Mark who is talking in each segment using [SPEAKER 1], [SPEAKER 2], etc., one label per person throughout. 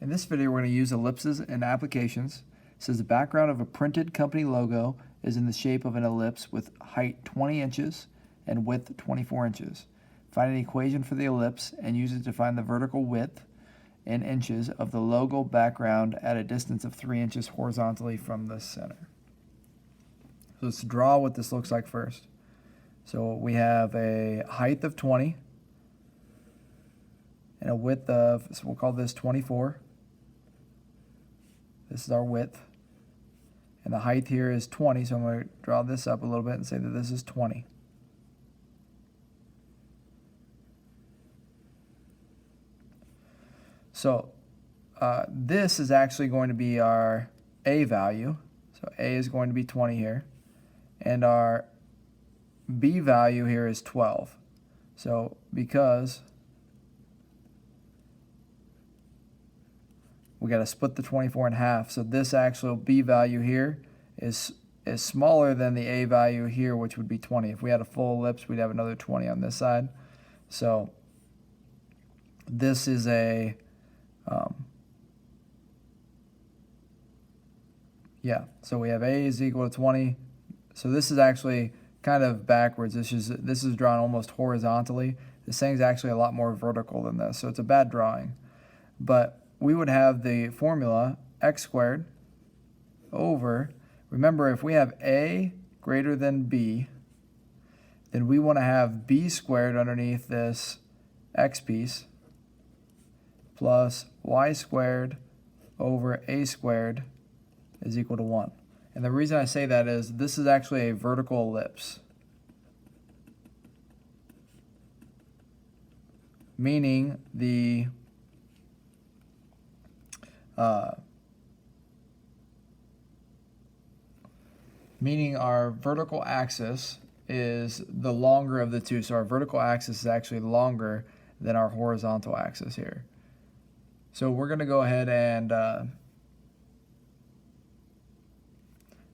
[SPEAKER 1] In this video, we're going to use ellipses and applications. It says the background of a printed company logo is in the shape of an ellipse with height 20 inches and width 24 inches. Find an equation for the ellipse and use it to find the vertical width in inches of the logo background at a distance of 3 inches horizontally from the center. So let's draw what this looks like first. So we have a height of 20 and a width of, so we'll call this 24. This is our width. And the height here is 20, so I'm going to draw this up a little bit and say that this is 20. So this is actually going to be our A value. So A is going to be 20 here. And our B value here is 12. So because we got to split the 24 in half, so this actual B value here is smaller than the A value here, which would be 20. If we had a full ellipse, we'd have another 20 on this side. So this is a so we have A is equal to 20. So this is actually kind of backwards. This is drawn almost horizontally. This thing's actually a lot more vertical than this, so it's a bad drawing. But we would have the formula x squared over, remember, if we have A greater than B, then we want to have B squared underneath this x piece plus y squared over A squared is equal to 1. And the reason I say that is this is actually a vertical ellipse, meaning the our vertical axis is the longer of the two. So our vertical axis is actually longer than our horizontal axis here. So we're going to go ahead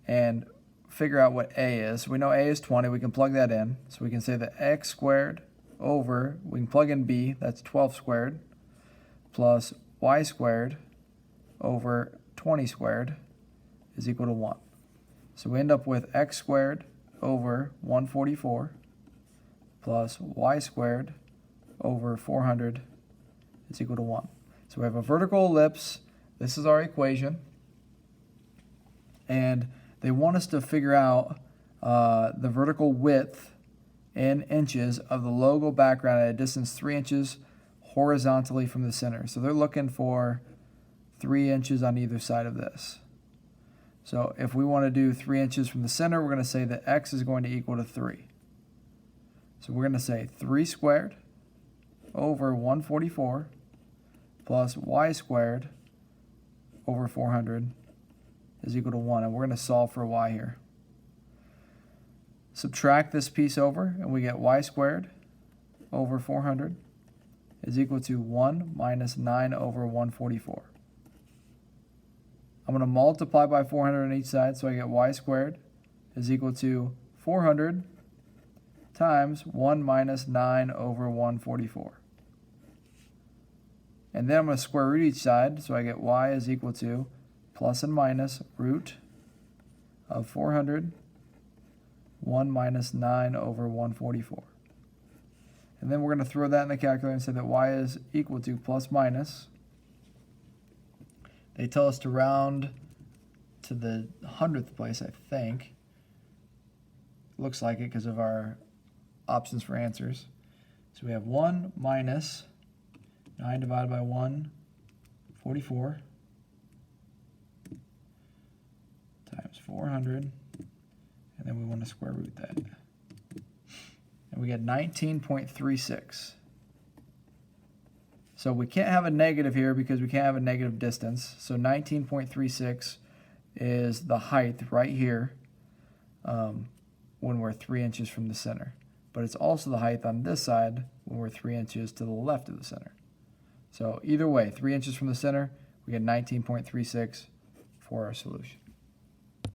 [SPEAKER 1] and figure out what A is. We know A is 20. We can plug that in. So we can say that x squared over, we can plug in B, that's 12 squared, plus y squared over 20 squared is equal to 1. So we end up with x squared over 144 plus y squared over 400 is equal to 1. So we have a vertical ellipse. This is our equation. And they want us to figure out the vertical width in inches of the logo background at a distance 3 inches horizontally from the center. So they're looking for 3 inches on either side of this. So if we want to do 3 inches from the center, we're going to say that x is going to equal to 3. So we're going to say 3 squared over 144 plus y squared over 400 is equal to 1. And we're going to solve for y here. Subtract this piece over, and we get y squared over 400 is equal to 1 minus 9 over 144. I'm going to multiply by 400 on each side, so I get y squared is equal to 400 times 1 minus 9 over 144. And then I'm going to square root each side, so I get y is equal to plus and minus root of 400, 1 minus 9 over 144. And then we're going to throw that in the calculator and say that y is equal to plus minus. They tell us to round to the 100th place, I think. Looks like it because of our options for answers. So we have 1 minus 9 divided by 144 times 400. And then we want to square root that. And we get 19.36. So we can't have a negative here because we can't have a negative distance. So 19.36 is the height right here when we're 3 inches from the center. But it's also the height on this side when we're 3 inches to the left of the center. So either way, 3 inches from the center, we get 19.36 for our solution.